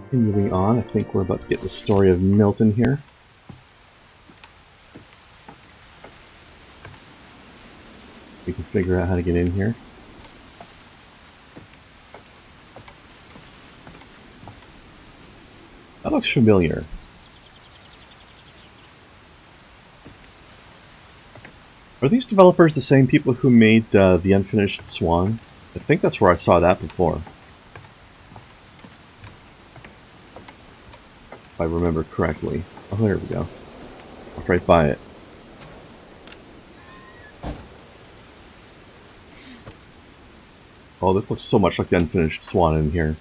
Moving on, I think we're about to get the story of Milton here. We can figure out how to get in here. That looks familiar. Are these developers the same people who made the Unfinished Swan? I think that's where I saw that before. If I remember correctly. Oh, there we go. Walked right by it. Oh, this looks so much like the Unfinished Swan in here.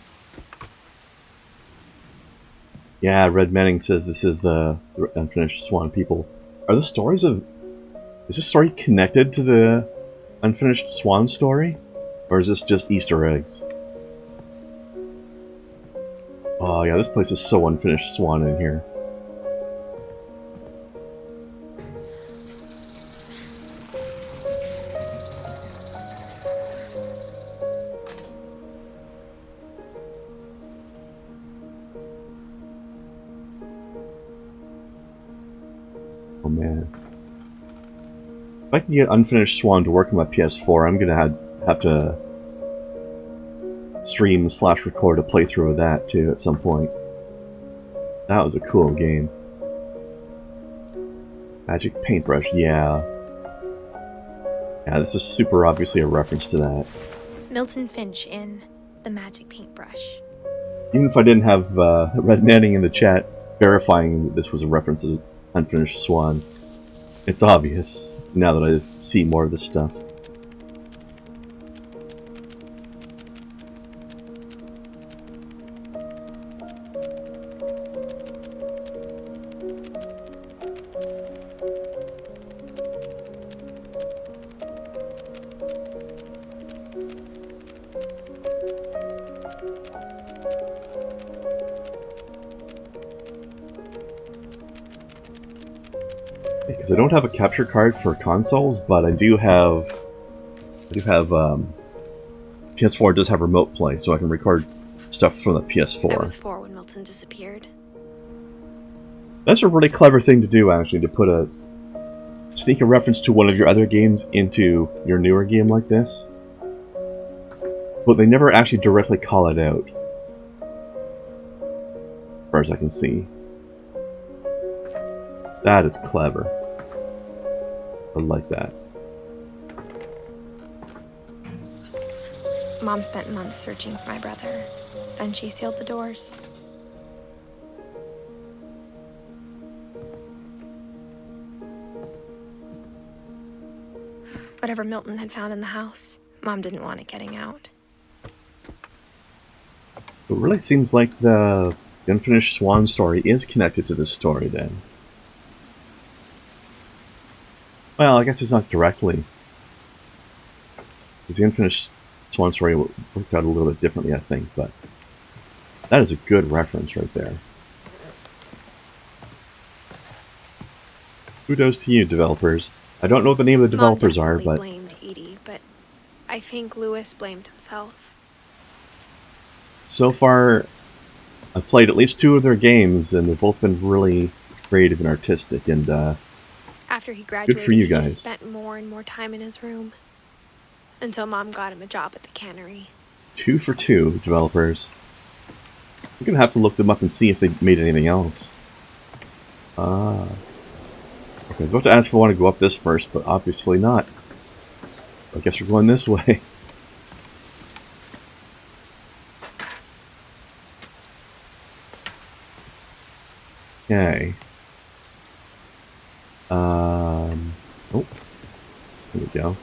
Yeah, Red Manning says this is the Unfinished Swan people. Are the stories of... Is this story connected to the Unfinished Swan story? Or is this just Easter eggs? Oh yeah, this place is so Unfinished Swan in here. Oh man. If I can get Unfinished Swan to work on my PS4, I'm gonna have to stream/record a playthrough of that too at some point. That was a cool game. Magic paintbrush, yeah. Yeah, this is super obviously a reference to that. Milton Finch in The Magic Paintbrush. Even if I didn't have Red Manning in the chat verifying that this was a reference to Unfinished Swan, it's obvious now that I've seen more of this stuff. Because I don't have a capture card for consoles, but I do have PS4 does have remote play, so I can record stuff from the PS4. I was 4 when Milton disappeared. That's a really clever thing to do, actually, to sneak a reference to one of your other games into your newer game like this. But they never actually directly call it out, as far as I can see. That is clever. I like that. Mom spent months searching for my brother. Then she sealed the doors. Whatever Milton had found in the house, Mom didn't want it getting out. It really seems like the Unfinished Swan story is connected to this story, then. Well, I guess it's not directly. Because the Unfinished Swan story worked out a little bit differently, I think, but that is a good reference right there. Kudos to you, developers. I don't know what the name of the developers are, but... Mom blamed Edie, but I think Lewis blamed himself. So far, I've played at least 2 of their games, and they've both been really creative and artistic, and after he graduated, good for you he guys. just spent more and more time in his room. Until Mom got him a job at the cannery. 2 for 2, developers. I'm gonna have to look them up and see if they made anything else. Ah. Okay, I was about to ask if I want to go up this first, but obviously not. I guess we're going this way. Okay. Oh. There we go.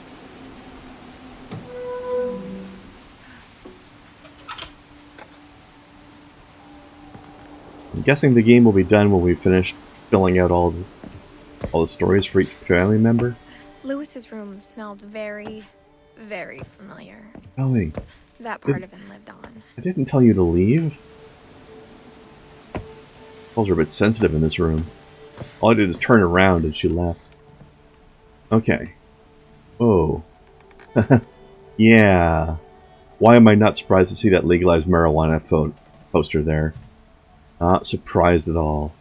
I'm guessing the game will be done when we finish filling out all the stories for each family member. Lewis's room smelled very, very familiar. Oh wait, That part of him lived on. I didn't tell you to leave. Walls are a bit sensitive in this room. All I did is turn around and she left. Okay. Oh. Yeah. Why am I not surprised to see that legalized marijuana poster there? Not surprised at all.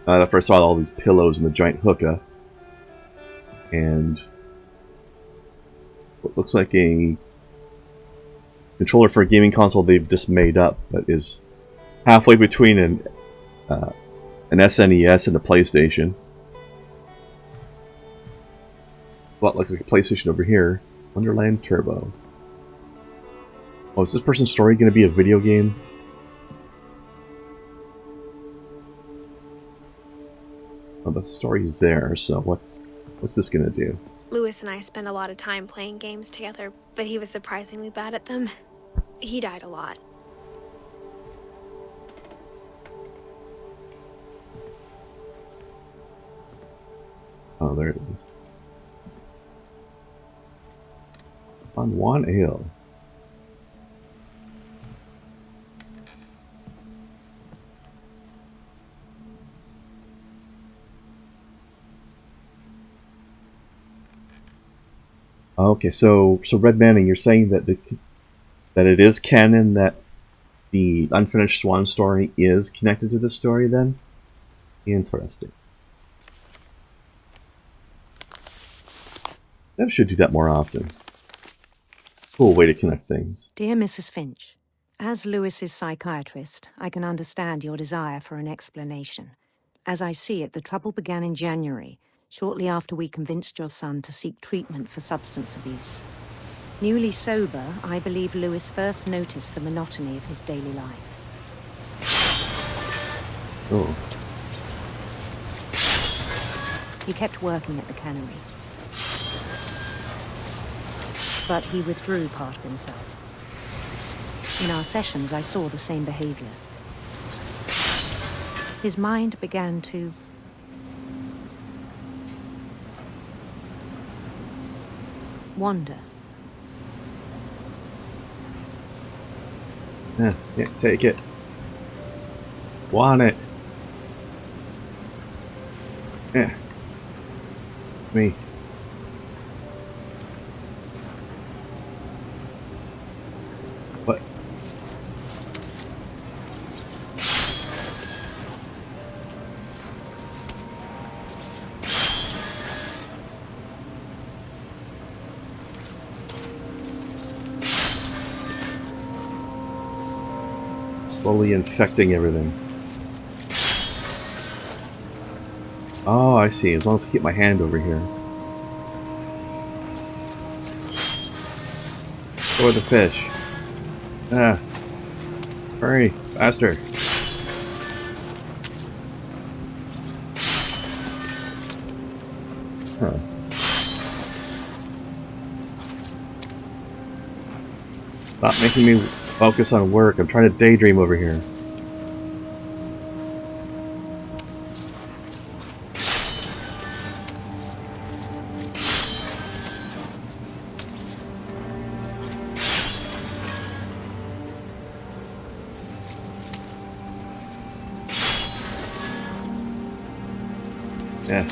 After I saw all these pillows and the giant hookah, and what looks like a controller for a gaming console they've just made up, but is halfway between an SNES and a PlayStation. A lot like a PlayStation over here. Wonderland Turbo. Oh, is this person's story going to be a video game? Oh, the story's there, so what's this going to do? Lewis and I spent a lot of time playing games together, but he was surprisingly bad at them. He died a lot. Oh, there it is. On one ale. Okay, so Red Manning, you're saying that that it is canon that the Unfinished Swan story is connected to this story, then? Interesting. That should do that more often. Cool way to connect things. Dear Mrs. Finch, as Lewis's psychiatrist, I can understand your desire for an explanation. As I see it, the trouble began in January, shortly after we convinced your son to seek treatment for substance abuse. Newly sober, I believe Lewis first noticed the monotony of his daily life. Oh. He kept working at the cannery, but he withdrew part of himself. In our sessions, I saw the same behavior. His mind began to wander. Yeah, take it. Want it. Yeah. Me. What? Slowly infecting everything. Oh, I see. As long as I keep my hand over here. Throw the fish. Ah. Hurry. Faster. Huh. Stop making me focus on work. I'm trying to daydream over here. Yeah.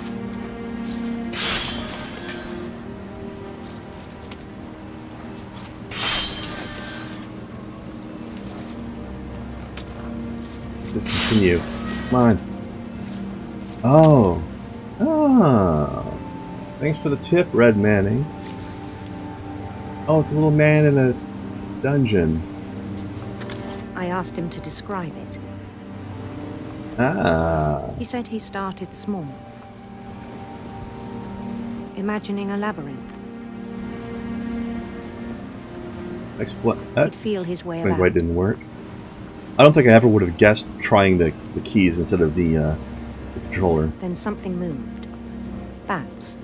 Just continue. Come on. Oh. Oh. Thanks for the tip, Red Manning. Oh, it's a little man in a dungeon. I asked him to describe it. Ah. He said he started small, imagining a labyrinth. That He'd feel his way explains about. why it didn't work. I don't think I ever would have guessed trying the keys instead of the controller. Then something moved. Bats.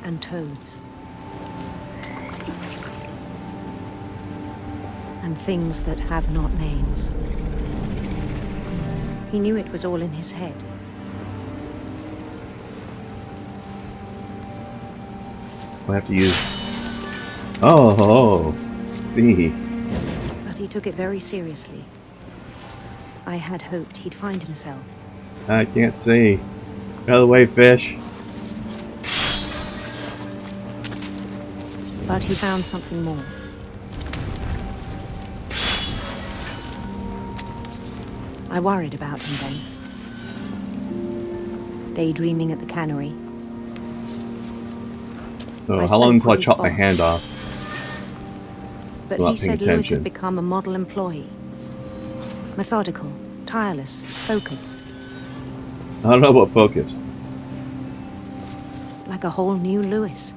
And toads. And things that have not names. He knew it was all in his head. I have to use... Oh, see. But he took it very seriously. I had hoped he'd find himself. I can't see. Get out of the way, fish. But he found something more. I worried about him then. Daydreaming at the cannery. Oh, I how long spoke until I with his chop my boss. hand off? But Not he paying said Lewis attention. had become a model employee. Methodical, tireless, focused. I don't know about focused. Like a whole new Lewis.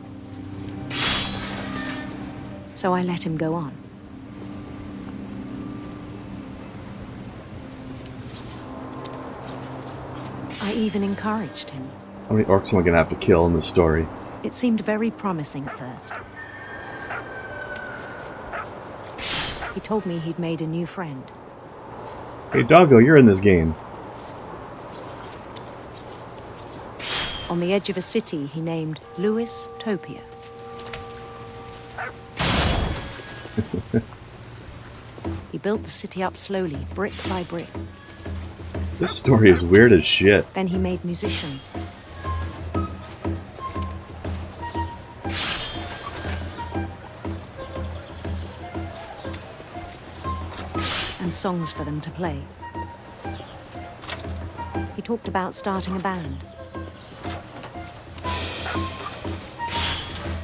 So I let him go on. I even encouraged him. How many orcs am I gonna have to kill in this story? It seemed very promising at first. He told me he'd made a new friend. Hey, Doggo, you're in this game. On the edge of a city he named Lewis-topia. He built the city up slowly, brick by brick. This story is weird as shit. Then he made musicians. And songs for them to play. He talked about starting a band.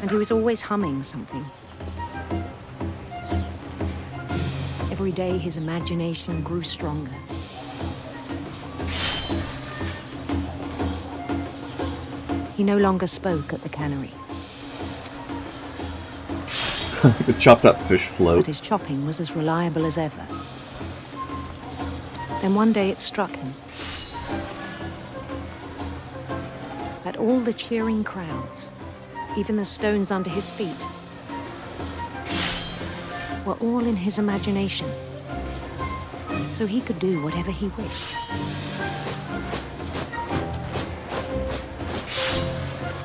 And he was always humming something. Every day his imagination grew stronger. He no longer spoke at the cannery, The chopped up fish but float. his chopping was as reliable as ever. Then one day it struck him that all the cheering crowds, even the stones under his feet, were all in his imagination, so he could do whatever he wished.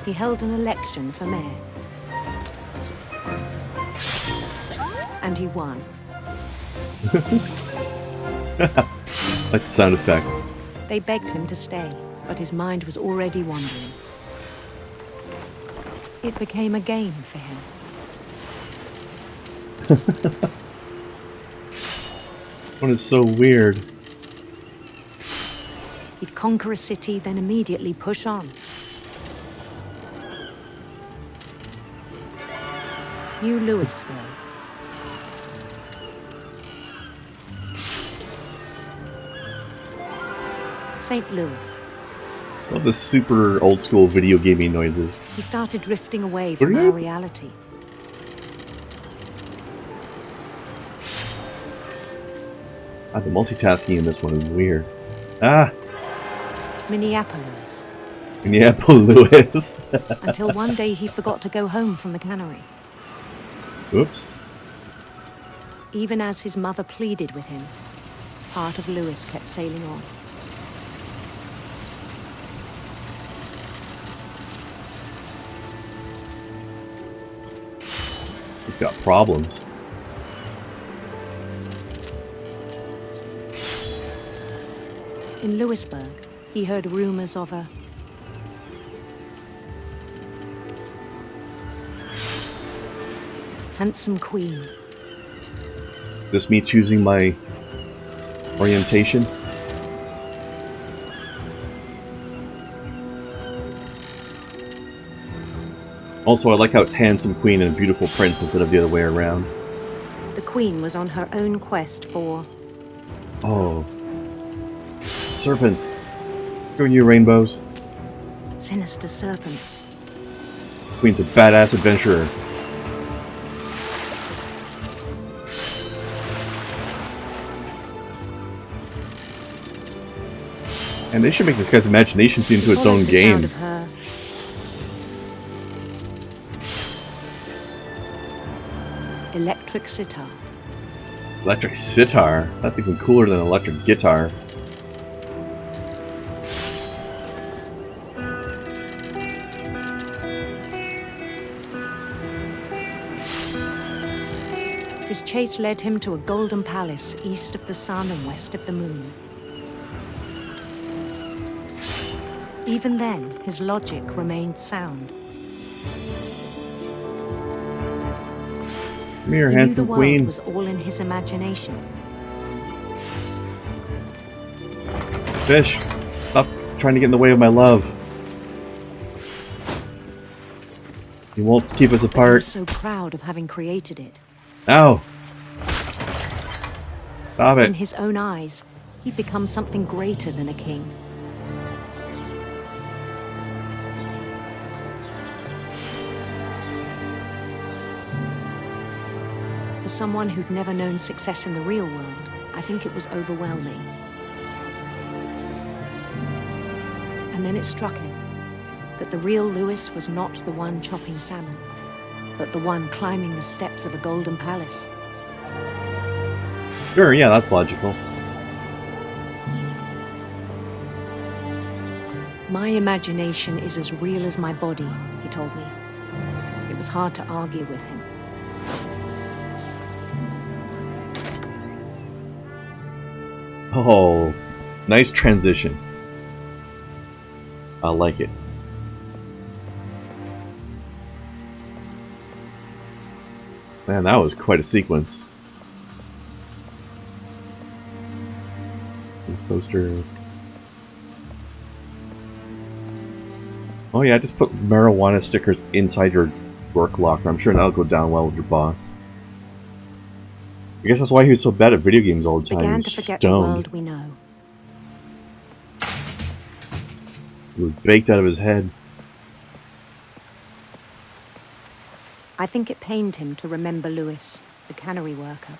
He held an election for mayor. And he won. Like the sound effect. They begged him to stay, but his mind was already wandering. It became a game for him. What is so weird? He'd conquer a city, then immediately push on. New Lewisville. St. Louis. I love the super old school video gaming noises. He started drifting away from Really? our reality. Ah, the multitasking in this one is weird. Ah, Minneapolis. Minneapolis. Until one day he forgot to go home from the cannery. Oops. Even as his mother pleaded with him, part of Lewis kept sailing on. He's got problems. In Lewisburg, he heard rumors of a handsome queen. Just me choosing my orientation? Also, I like how it's handsome queen and beautiful prince instead of the other way around. The queen was on her own quest for Oh. Serpents. Screwing you, rainbows. sinister serpents. Queen's a badass adventurer. And they should make this guy's imagination into its Followed own the game. sound of her electric sitar. Electric sitar? That's even cooler than electric guitar. His chase led him to a golden palace east of the sun and west of the moon. Even then, his logic remained sound. Come here, He knew the handsome world queen. was all in his imagination. Fish, stop trying to get in the way of my love. You won't keep us But he apart. was so proud of having created it. Ow! Stop In it. his own eyes, he'd become something greater than a king. For someone who'd never known success in the real world, I think it was overwhelming. And then it struck him that the real Lewis was not the one chopping salmon, but the one climbing the steps of a golden palace. Sure, yeah, that's logical. My imagination is as real as my body, he told me. It was hard to argue with him. Oh, nice transition. I like it. Man, that was quite a sequence. Poster. Oh yeah, just put marijuana stickers inside your work locker. I'm sure that'll go down well with your boss. I guess that's why he was so bad at video games all the time. Began He to was forget the stoned. world we know. He was baked out of his head. I think it pained him to remember Lewis, the cannery worker.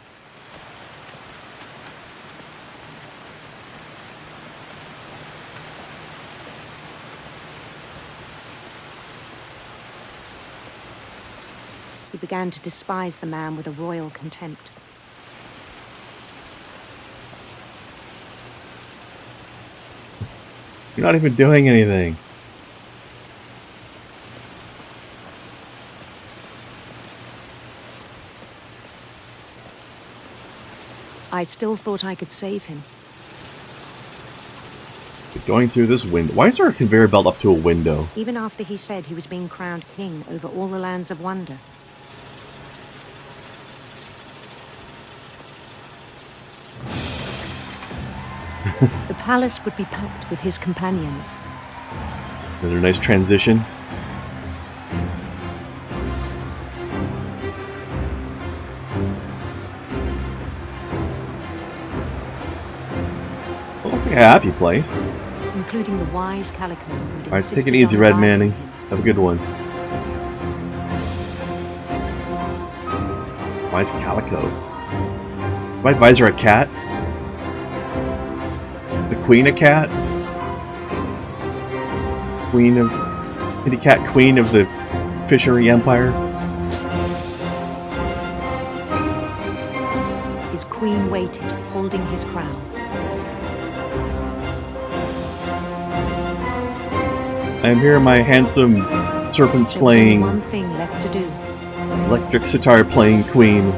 He began to despise the man with a royal contempt. You're not even doing anything. I still thought I could save him. You're going through this window. Why is there a conveyor belt up to a window? Even after he said he was being crowned king over all the lands of wonder. The palace would be packed with his companions. Another nice transition. Well, looks like a happy place. Including the wise Calico who'd Alright, take insisted it easy, on Red advising Manning. him. Have a good one. Why's Calico? My advisor a cat? The queen a cat? Queen of... Kitty cat queen of the fishery empire? His queen waited, holding his crown. I am here, my handsome serpent There was only slaying, one thing left to do. electric sitar playing queen.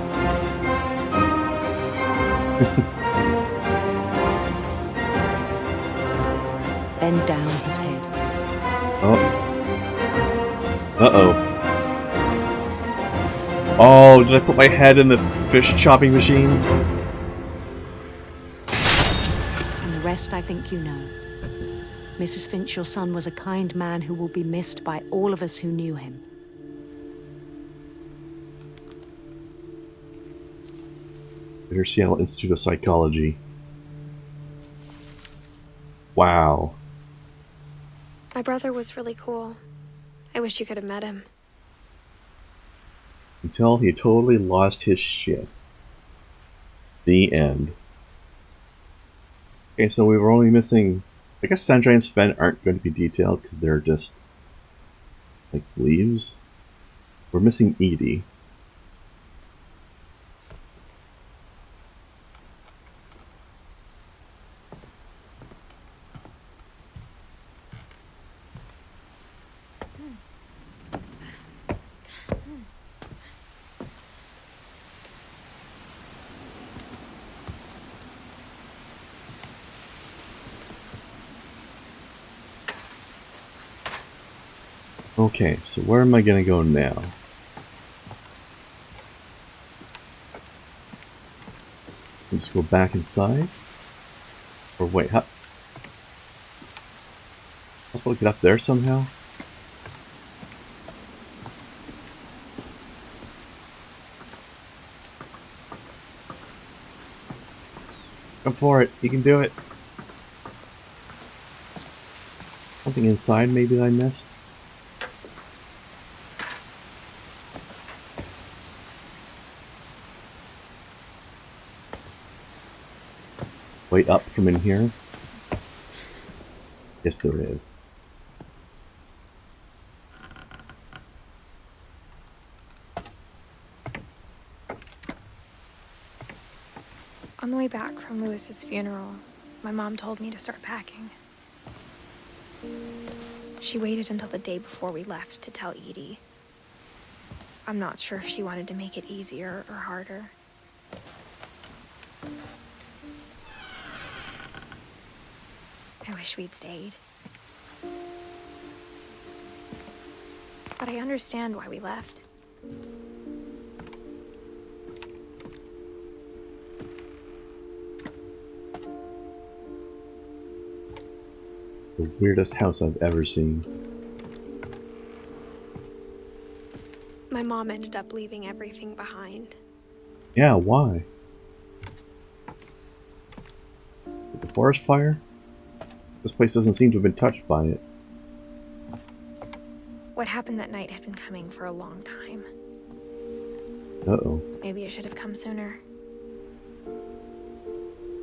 Bend down his head. Oh. Uh-oh. Oh, did I put my head in the fish chopping machine? And the rest I think you know. Mrs. Finch, your son, was a kind man who will be missed by all of us who knew him. There's Seattle Institute of Psychology. Wow. My brother was really cool. I wish you could have met him. Until he totally lost his shit. The end. Okay, so we were only missing... I guess Sandra and Sven aren't going to be detailed because they're just... like leaves. We're missing Edie. Okay, so where am I gonna go now? Just go back inside? Or wait, how... possible to get up there somehow? Go for it. You can do it. Something inside maybe that I missed? Way up from in here? Yes, there is. On the way back from Lewis's funeral, my mom told me to start packing. She waited until the day before we left to tell Edie. I'm not sure if she wanted to make it easier or harder. I wish we'd stayed. But I understand why we left. The weirdest house I've ever seen. My mom ended up leaving everything behind. Yeah, why? The forest fire? This place doesn't seem to have been touched by it. What happened that night had been coming for a long time. Uh-oh. Maybe it should have come sooner.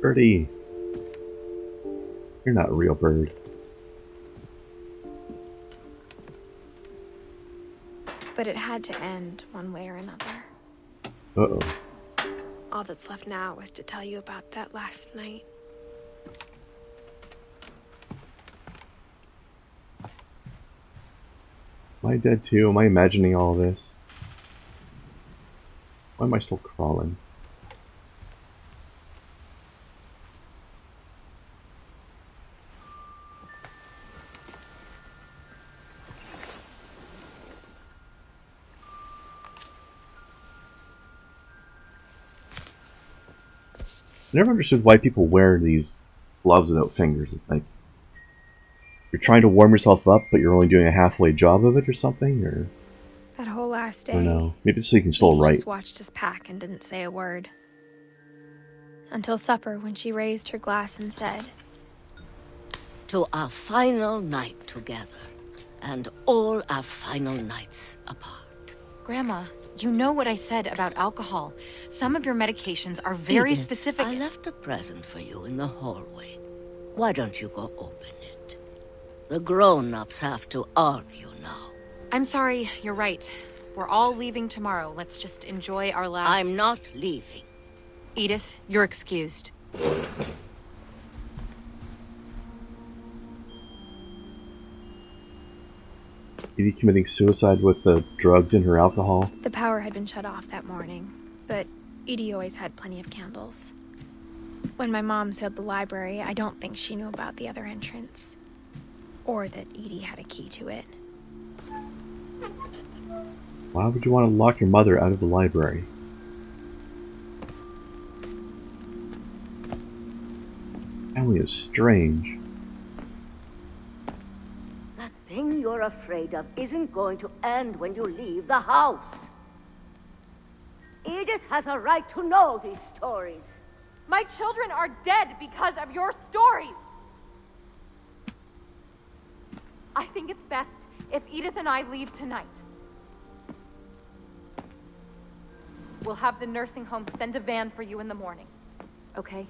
Birdie! You're not a real bird. But it had to end one way or another. Uh-oh. All that's left now is to tell you about that last night. Am I dead too? Am I imagining all this? Why am I still crawling? I never understood why people wear these gloves without fingers. It's like you're trying to warm yourself up, but you're only doing a halfway job of it or something, or That whole last I day, don't know. Maybe it's so you can still Edie write. just watched us pack and didn't say a word. Until supper, when she raised her glass and said, To our final night together, and all our final nights apart. Grandma, you know what I said about alcohol. Some of your medications are very Edith, specific. I left a present for you in the hallway. Why don't you go open it? The grown-ups have to argue now. I'm sorry, you're right. We're all leaving tomorrow. Let's just enjoy our last... I'm not leaving. Edith, you're excused. Edie committing suicide with the drugs in her alcohol. the power had been shut off that morning, but Edie always had plenty of candles. When my mom sealed the library, I don't think she knew about the other entrance. Or that Edie had a key to it. Why would you want to lock your mother out of the library? Family is strange. That thing you're afraid of isn't going to end when you leave the house. Edith has a right to know these stories. My children are dead because of your stories! I think it's best if Edith and I leave tonight. We'll have the nursing home send a van for you in the morning, okay?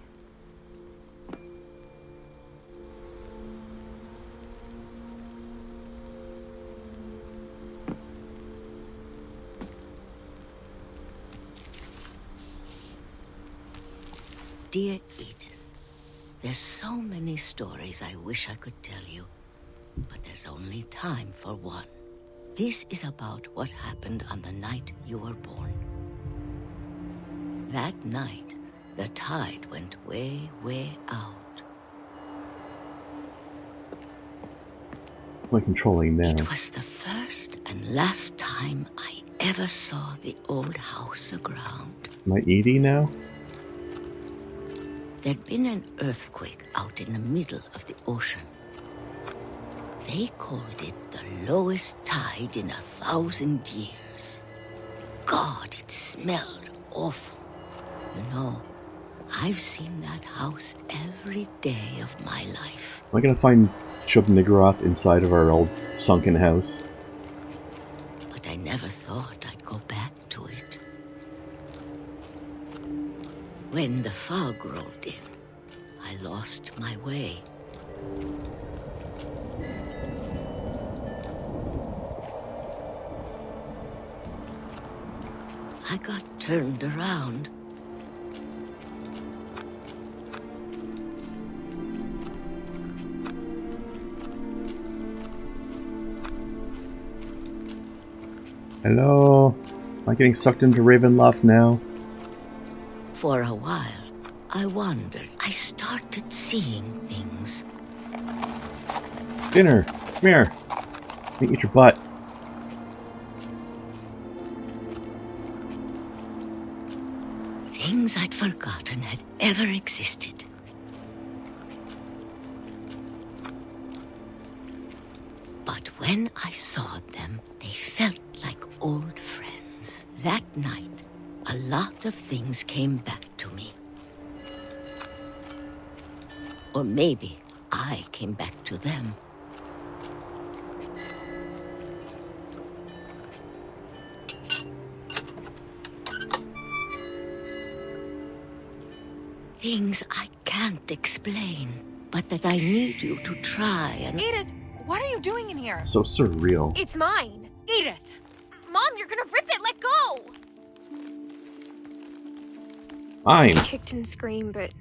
Dear Edith, there's so many stories I wish I could tell you, but there's only time for one. This is about what happened on the night you were born. That night, the tide went way, way out. Am I controlling now? It was the first and last time I ever saw the old house aground. Am I Edie now? There'd been an earthquake out in the middle of the ocean. They called it the lowest tide in 1,000 years. God, it smelled awful. You know, I've seen that house every day of my life. Am I gonna find shub-niggurath inside of our old sunken house? But I never thought I'd go back to it. When the fog rolled in, I lost my way. I got turned around. Hello? Am I getting sucked into Ravenloft now? For a while, I wondered. I started seeing things. Dinner! Come here! Let me eat your butt. Things I'd forgotten had ever existed. But when I saw them, they felt like old friends. That night, a lot of things came back to me. Or maybe I came back to them. Things I can't explain, but that I need you to try and... Edith, what are you doing in here? So surreal. It's mine. Edith! Mom, you're gonna rip it. Let go. Fine. I kicked and screamed, but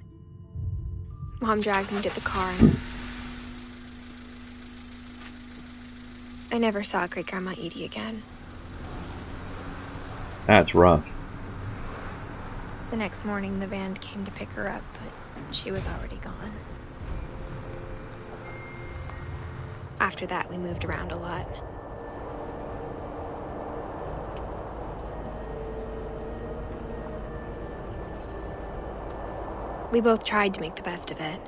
Mom dragged me to the car. And I never saw Great Grandma Edie again. That's rough. The next morning, the van came to pick her up, but she was already gone. After that, we moved around a lot. We both tried to make the best of it.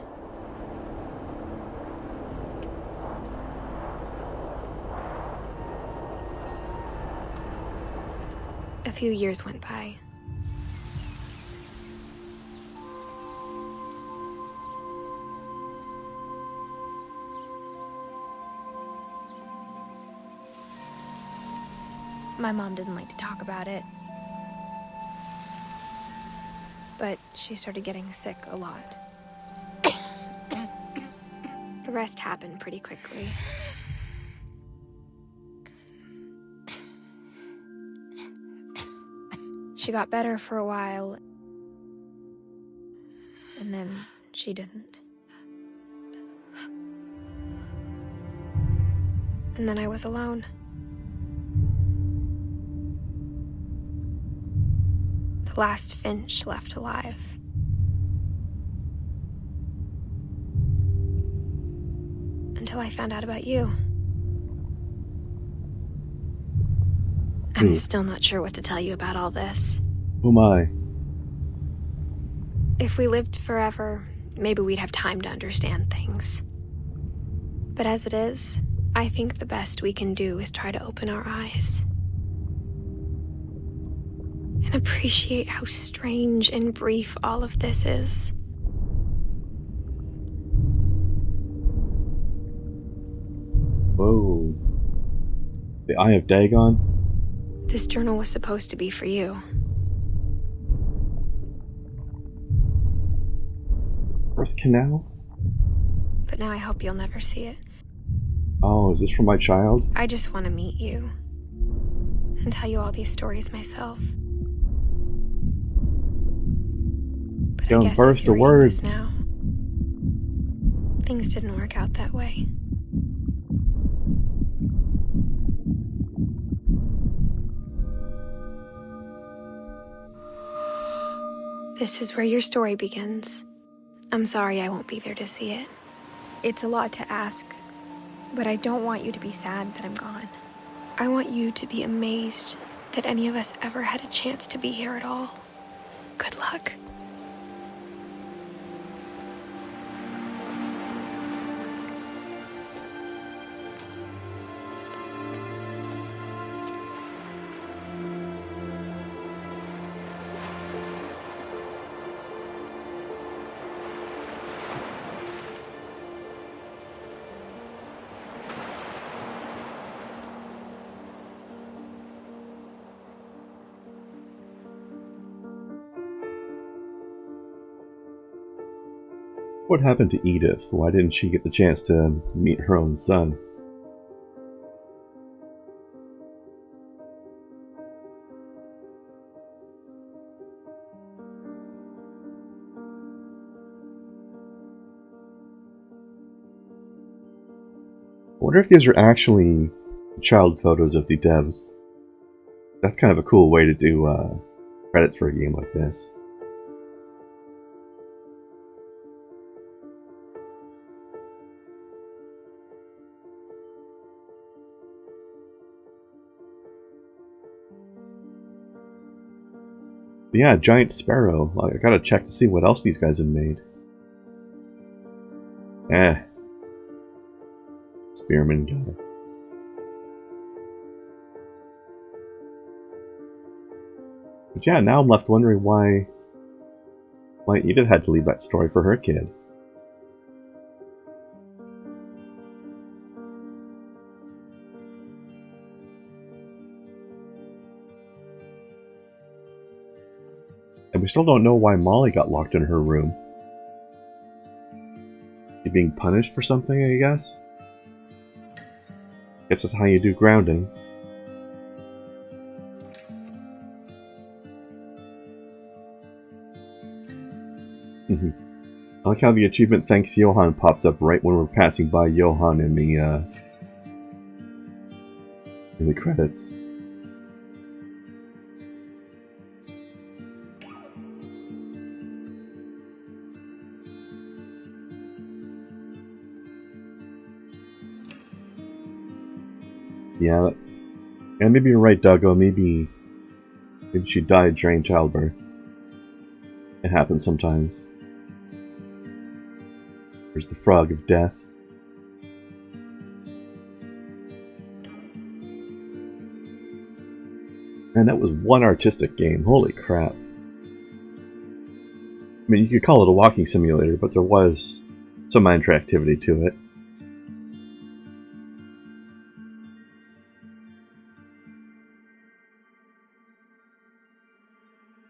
A few years went by. My mom didn't like to talk about it. But she started getting sick a lot. The rest happened pretty quickly. She got better for a while, and then she didn't. And then I was alone. The last Finch left alive. Until I found out about you. I'm still not sure what to tell you about all this. Who am I? If we lived forever, maybe we'd have time to understand things. But as it is, I think the best we can do is try to open our eyes. And appreciate how strange and brief all of this is. Whoa. The Eye of Dagon? This journal was supposed to be for you. Birth Canal? But now I hope you'll never see it. Oh, is this for my child? I just want to meet you. And tell you all these stories myself. But I Giving guess birth if you're to reading this words. now, things didn't work out that way. This is where your story begins. I'm sorry I won't be there to see it. It's a lot to ask, but I don't want you to be sad that I'm gone. I want you to be amazed that any of us ever had a chance to be here at all. Good luck. What happened to Edith? Why didn't she get the chance to meet her own son? I wonder if these are actually child photos of the devs. That's kind of a cool way to do credits for a game like this. Yeah, Giant Sparrow. I gotta check to see what else these guys have made. Spearman guy. But yeah, now I'm left wondering why Edith had to leave that story for her kid. And we still don't know why Molly got locked in her room. You being punished for something, I guess? Guess that's how you do grounding. I like how the achievement "Thanks Johan" pops up right when we're passing by Johan in the credits. Yeah, and maybe you're right, Duggo. Maybe she died during childbirth. It happens sometimes. There's the frog of death. Man, that was one artistic game. Holy crap. I mean, you could call it a walking simulator, but there was some interactivity to it.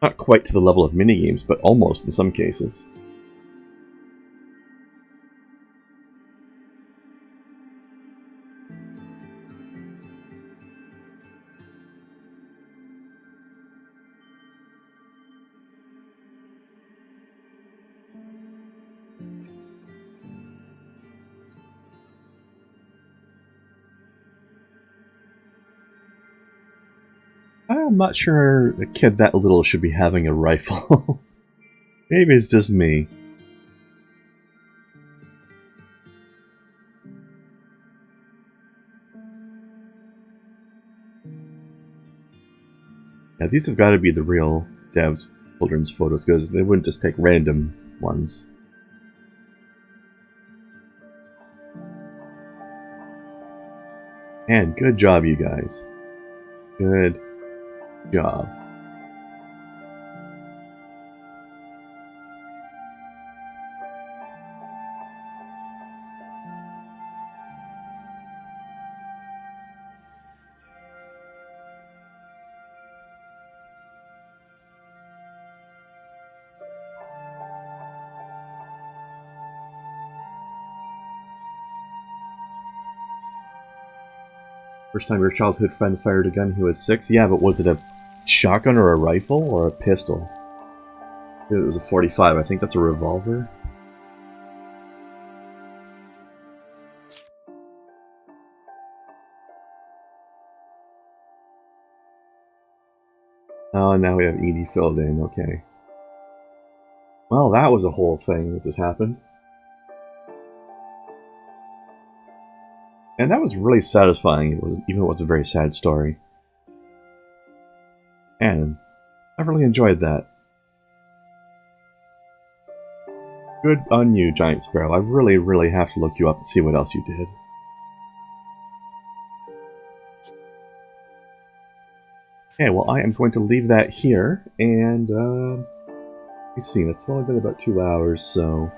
Not quite to the level of minigames, but almost in some cases. I'm not sure a kid that little should be having a rifle. Maybe it's just me. Yeah, these have got to be the real devs' children's photos, because they wouldn't just take random ones. And good job, you guys. Good job. First time your childhood friend fired a gun, he was 6? Yeah, but was it a shotgun or a rifle or a pistol? It was a 45. I think that's a revolver. Oh, now we have Edie filled in. Okay. Well, that was a whole thing that just happened. And that was really satisfying, even though it was a very sad story. And I really enjoyed that. Good on you, Giant Sparrow. I really, really have to look you up and see what else you did. Okay, well, I am going to leave that here, and, let's see, it's only been about 2 hours, so